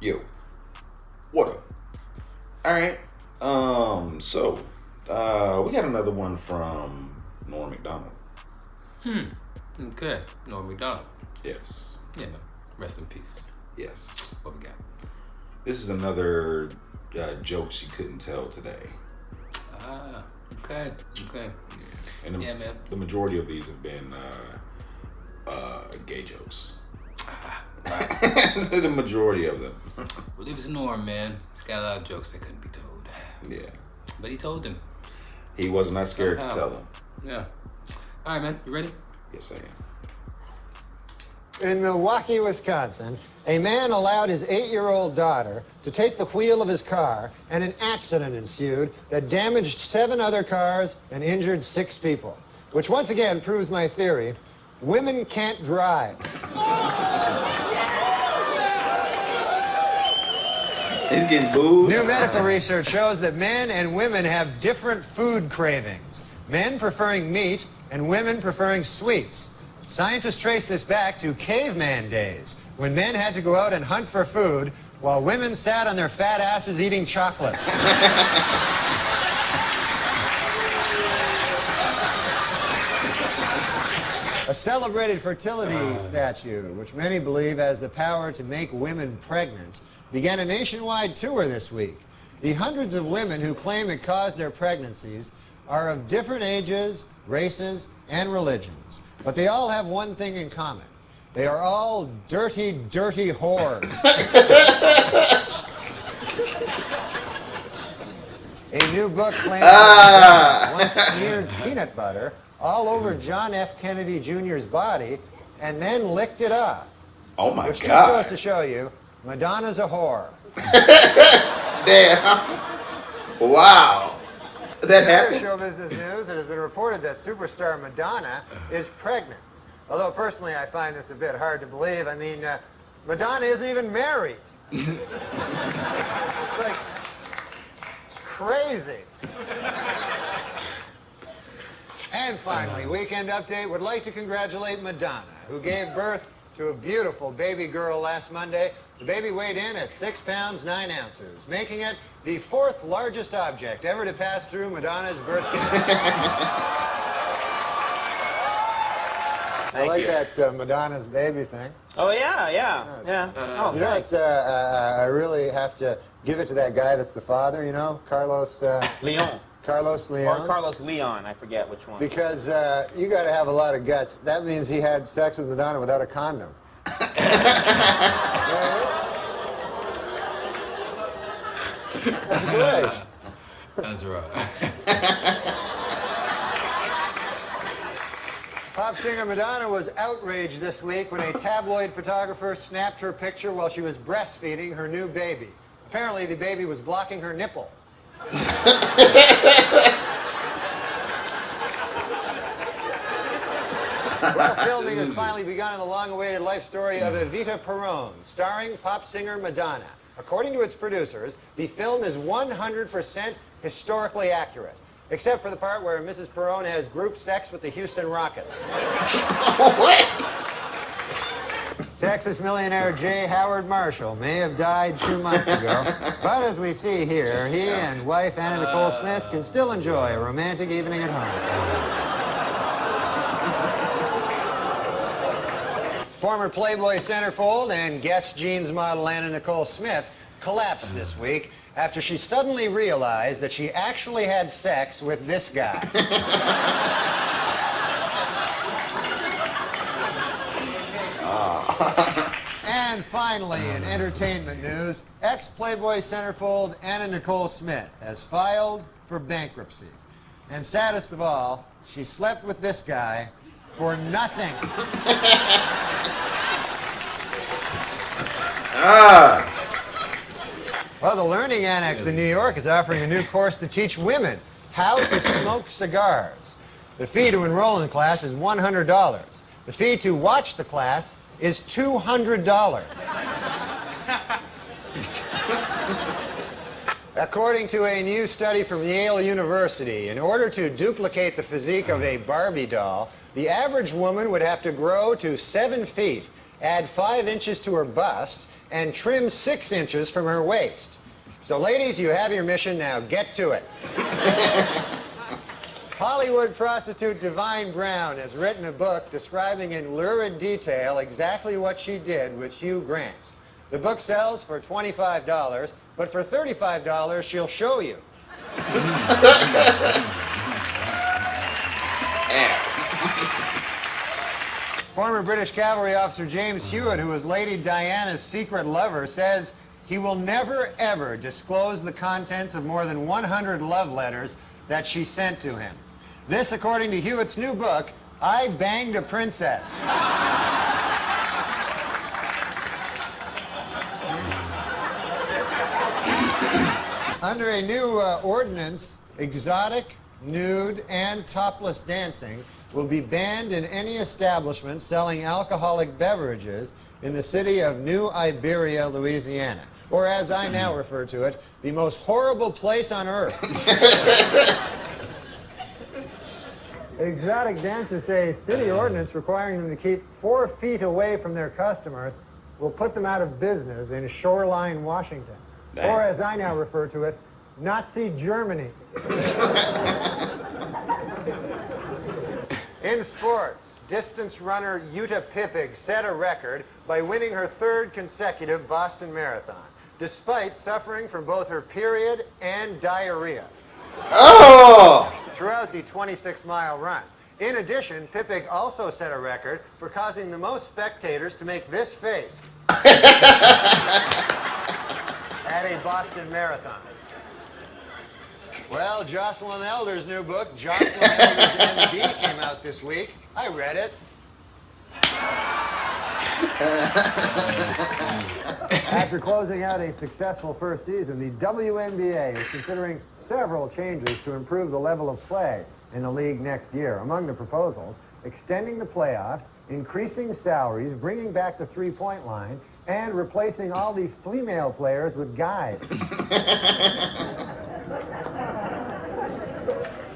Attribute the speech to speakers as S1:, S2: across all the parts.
S1: Yo, what up? All right. We got another one from Norm Macdonald.
S2: Okay. No, Macdonald.
S1: Yes.
S2: Yeah, no. Rest in peace.
S1: Yes.
S2: What we got?
S1: This is another joke she couldn't tell today.
S2: Ah, okay. Okay.
S1: And
S2: Yeah, man.
S1: The majority of these have been gay jokes.
S2: Right.
S1: The majority of them.
S2: Well, it was Norm, man. He's got a lot of jokes that couldn't be told.
S1: Yeah.
S2: But he told them.
S1: He was not scared to tell them.
S2: Yeah. All right, man. You ready?
S1: Yes, I am.
S3: In Milwaukee, Wisconsin, a man allowed his 8-year-old daughter to take the wheel of his car, and an accident ensued that damaged 7 other cars and injured 6 people, which once again proves my theory: women can't drive.
S1: He's getting booed.
S3: New medical research shows that men and women have different food cravings. Men preferring meat and women preferring sweets. Scientists trace this back to caveman days, when men had to go out and hunt for food while women sat on their fat asses eating chocolates. A celebrated fertility statue, which many believe has the power to make women pregnant, began a nationwide tour this week. The hundreds of women who claim it caused their pregnancies are of different ages, races, and religions. But they all have one thing in common. They are all dirty, dirty whores. A new book claims that once smeared peanut butter all over John F. Kennedy Jr.'s body and then licked it off.
S1: Oh my
S3: Which
S1: God.
S3: just goes to show you, Madonna's a whore.
S1: Damn. Wow. That
S3: In other
S1: happened?
S3: show business news, it has been reported that superstar Madonna is pregnant. Although personally I find this a bit hard to believe. I mean, Madonna isn't even married. It's like crazy. And finally, Weekend Update would like to congratulate Madonna, who gave birth to a beautiful baby girl last Monday. The baby weighed in at 6 pounds, 9 ounces, making it the 4th largest object ever to pass through Madonna's birth canal. I like that Madonna's baby thing.
S4: Oh, yeah. Oh,
S3: You know, it's, I really have to give it to that guy that's the father, you know, Carlos
S4: Leon.
S3: Carlos
S4: Or
S3: Leon.
S4: Carlos Leon, I forget which one.
S3: Because you got to have a lot of guts. That means he had sex with Madonna without a condom. That's great.
S2: That's right.
S3: Pop singer Madonna was outraged this week when a tabloid photographer snapped her picture while she was breastfeeding her new baby. Apparently, the baby was blocking her nipple. Well, filming has finally begun in the long-awaited life story of Evita Peron, starring pop singer Madonna. According to its producers, the film is 100% historically accurate, except for the part where Mrs. Peron has group sex with the Houston Rockets.
S1: What?
S3: Texas millionaire J. Howard Marshall may have died 2 months ago, but as we see here, he and wife Anna Nicole Smith can still enjoy a romantic evening at home. Former Playboy centerfold and Guess jeans model Anna Nicole Smith collapsed this week after she suddenly realized that she actually had sex with this guy. And finally, in entertainment news, ex-Playboy centerfold Anna Nicole Smith has filed for bankruptcy. And saddest of all, she slept with this guy for nothing. Well, the Learning Annex in New York is offering a new course to teach women how to smoke cigars. The fee to enroll in the class is $100. The fee to watch the class is $200. According to a new study from Yale University, in order to duplicate the physique of a Barbie doll, the average woman would have to grow to 7 feet, add 5 inches to her bust, and trim 6 inches from her waist. So ladies, you have your mission, now get to it. Hollywood prostitute Divine Brown has written a book describing in lurid detail exactly what she did with Hugh Grant. The book sells for $25, but for $35 she'll show you. Former British cavalry officer James Hewitt, who was Lady Diana's secret lover, says he will never, ever disclose the contents of more than 100 love letters that she sent to him. This, according to Hewitt's new book, I Banged a Princess. Under a new ordinance, exotic, nude, and topless dancing will be banned in any establishment selling alcoholic beverages in the city of New Iberia, Louisiana. Or as I now refer to it, the most horrible place on earth. Exotic dancers say city ordinance requiring them to keep 4 feet away from their customers will put them out of business in Shoreline, Washington.
S1: Dang.
S3: Or as I now refer to it, Nazi Germany. In sports, distance runner Uta Pippig set a record by winning her 3rd consecutive Boston Marathon, despite suffering from both her period and diarrhea.
S1: Oh!
S3: Throughout the 26-mile run. In addition, Pippig also set a record for causing the most spectators to make this face at a Boston Marathon. Well, Jocelyn Elder's new book, Jocelyn Elder's MD, came out this week. I read it. After closing out a successful first season, the WNBA is considering several changes to improve the level of play in the league next year. Among the proposals, extending the playoffs, increasing salaries, bringing back the three-point line, and replacing all the female players with guys.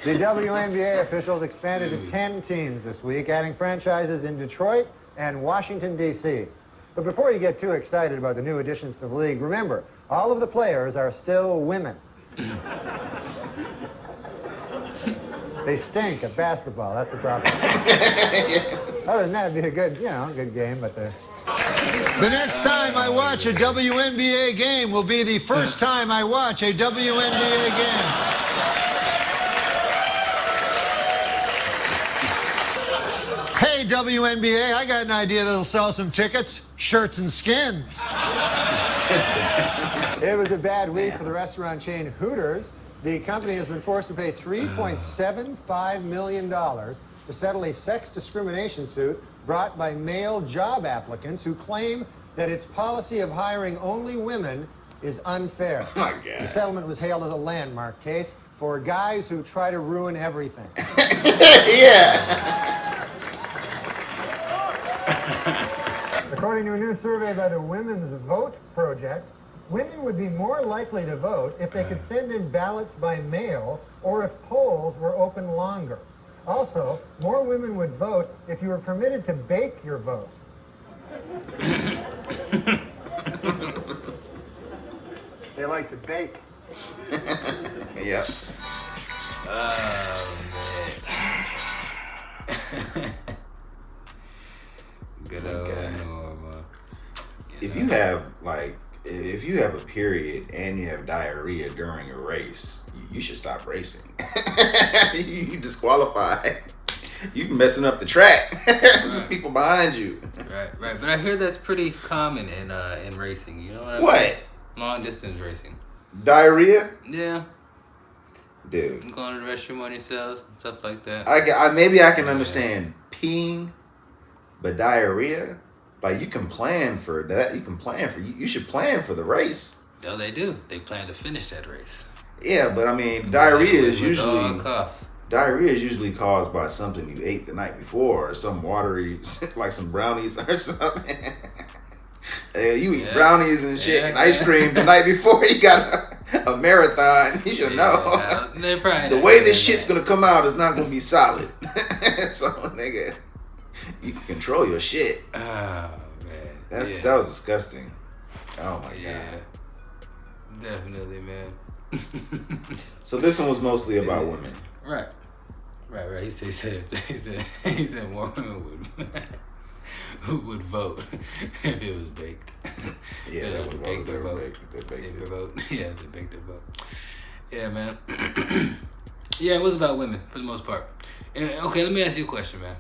S3: The WNBA officials expanded to 10 teams this week, adding franchises in Detroit and Washington, D.C. But before you get too excited about the new additions to the league, remember, all of the players are still women. They stink at basketball, that's the problem. Other than that, it'd be a good, good game, but the next time I watch a WNBA game will be the first time I watch a WNBA game. Hey, WNBA, I got an idea that'll sell some tickets. Shirts and skins. It was a bad week for the restaurant chain Hooters. The company has been forced to pay $3.75 million to settle a sex discrimination suit brought by male job applicants who claim that its policy of hiring only women is unfair.
S1: Oh my God.
S3: The settlement was hailed as a landmark case for guys who try to ruin everything.
S1: Yeah.
S3: According to a new survey by the Women's Vote Project, women would be more likely to vote if they could send in ballots by mail or if polls were open longer. Also, more women would vote if you were permitted to bake your vote. They like to bake.
S1: Yep.
S2: Oh, man. Good old Norma.
S1: If you have if you have a period and you have diarrhea during a race, you should stop racing. You disqualified. You messing up the track. There's people behind you.
S2: Right. But I hear that's pretty common in racing. You know what I mean?
S1: What?
S2: Long distance racing.
S1: Diarrhea?
S2: Yeah.
S1: Dude.
S2: Going to the restroom on yourselves and stuff like that.
S1: Maybe I can understand peeing, but diarrhea? Like, you can plan for that. You should plan for the race.
S2: No, they do. They plan to finish that race.
S1: Yeah, but I mean, diarrhea is usually caused by something you ate the night before, or some watery, like some brownies or something. You eat brownies and shit and ice cream the night before you got a marathon. You should know. The way this shit's gonna come out is not gonna be solid. So, nigga, you can control your shit.
S2: Oh man,
S1: that was disgusting. Oh my
S2: Yeah.
S1: God.
S2: Definitely, man.
S1: So this one was mostly about women.
S2: Right. He said more women would vote if it was baked.
S1: Yeah, that would vote. They
S2: They vote. Yeah, they baked the vote. Yeah, man. Yeah, it was about women for the most part. Okay, let me ask you a question, man.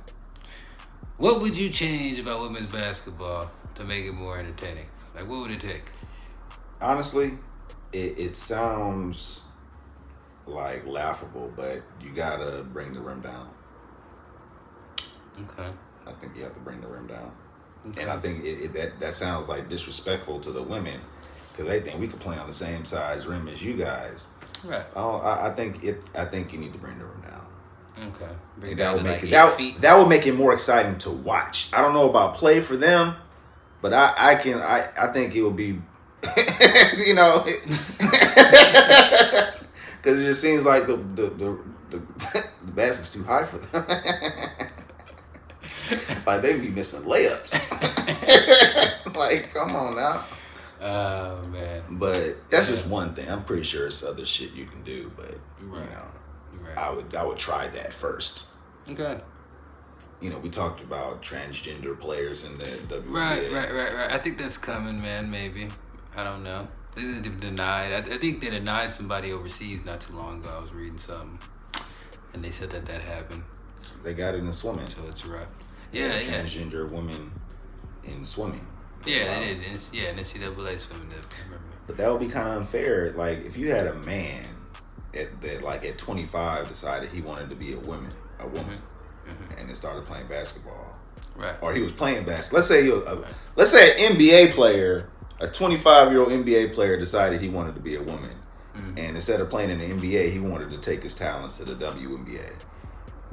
S2: What would you change about women's basketball to make it more entertaining? Like, what would it take?
S1: Honestly, it sounds like laughable, but you gotta bring the rim down.
S2: Okay.
S1: I think you have to bring the rim down.
S2: Okay.
S1: And I think that sounds like disrespectful to the women because they think we could play on the same size rim as you guys.
S2: Right.
S1: I think you need to bring the rim down.
S2: Okay. Bring
S1: And
S2: it down
S1: that would
S2: to
S1: make
S2: like 8 feet.
S1: that would make it more exciting to watch. I don't know about play for them, but I think it would be, you know, because it just seems like the basket's too high for them. Like they be missing layups. Like, come on now.
S2: Oh man.
S1: But that's just one thing. I'm pretty sure there's other shit you can do, but
S2: Right.
S1: you know,
S2: Right.
S1: I would try that first.
S2: Okay.
S1: You know, we talked about transgender players in the WNBA.
S2: Right. I think that's coming, man. Maybe. I don't know. They denied. I think they denied somebody overseas not too long ago. I was reading something, and they said that happened.
S1: They got it in swimming.
S2: So it's rough.
S1: Yeah,
S2: Yeah.
S1: transgender women in swimming.
S2: Yeah, they did. Yeah, in NCAA swimming. I remember.
S1: But that would be kind of unfair. Like if you had a man at 25 decided he wanted to be a woman,
S2: Mm-hmm.
S1: and then started playing basketball.
S2: Right.
S1: Or he was playing basketball. Let's say an NBA player, a 25-year-old NBA player decided he wanted to be a woman.
S2: Mm-hmm.
S1: And instead of playing in the NBA, he wanted to take his talents to the WNBA.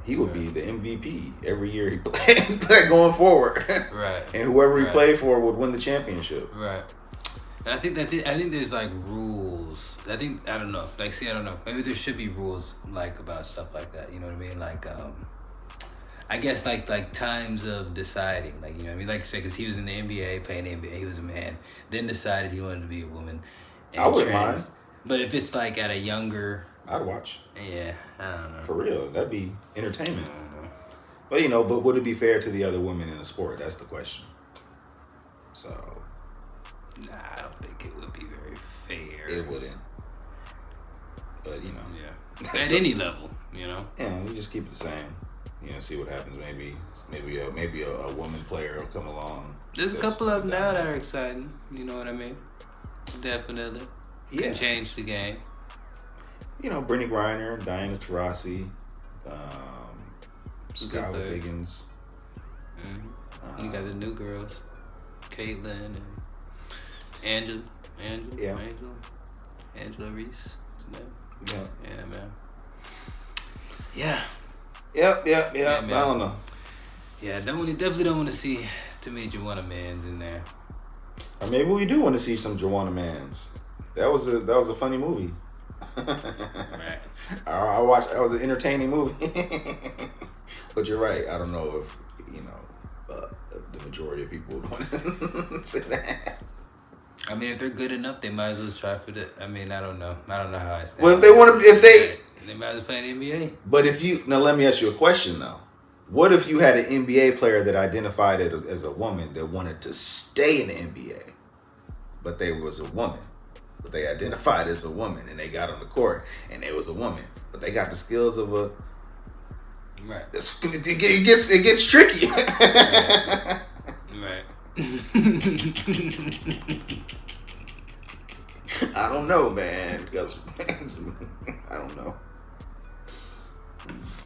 S1: He would be the MVP every year he played going forward.
S2: Right.
S1: And whoever he played for would win the championship.
S2: Right. And I think there's like rules. I don't know. Like, see, I don't know. Maybe there should be rules like about stuff like that. You know what I mean? Like, I guess like times of deciding. Like, you know what I mean? Like you said, because he was in the NBA, playing the NBA, he was a man. Then decided he wanted to be a woman.
S1: I wouldn't mind.
S2: But if it's like at a younger,
S1: I'd watch.
S2: yeah, I don't know.
S1: For real, that'd be entertainment.
S2: I don't know.
S1: But but would it be fair to the other women in the sport? That's the question. So.
S2: Nah, I don't think it would be very fair.
S1: It wouldn't. But you know.
S2: Yeah. At any level, you know.
S1: Yeah, we just keep it the same. You know, see what happens. Maybe a woman player will come along.
S2: There's a couple of them now that are exciting. You know what I mean? Definitely.
S1: Yeah.
S2: Can change the game.
S1: You know, Brittany Griner, Diana Taurasi, Skylar
S2: Good.
S1: Biggins.
S2: Mm-hmm. You got the new girls, Caitlin and Angela.
S1: Yeah.
S2: Angela Reese.
S1: Yeah.
S2: Yeah, man. Yeah.
S1: Yep.
S2: Yeah,
S1: I don't know.
S2: Yeah, definitely don't want to see too many Joanna Mans in there.
S1: Or maybe we do want to see some Joanna Mans. That was a funny movie.
S2: Right.
S1: I watched. That was an entertaining movie. But you're right. I don't know if the majority of people would want to see that.
S2: I mean, if they're good enough, they might as well try for the. I mean, I don't know how I stand.
S1: Well, if they
S2: might as well play in the NBA.
S1: But now let me ask you a question though. What if you had an NBA player that identified as a woman that wanted to stay in the NBA, but they was a woman, but they identified as a woman and they got on the court and they was a woman, but they got the skills of a.
S2: Right.
S1: It gets tricky.
S2: Right.
S1: I don't know, man. I don't know.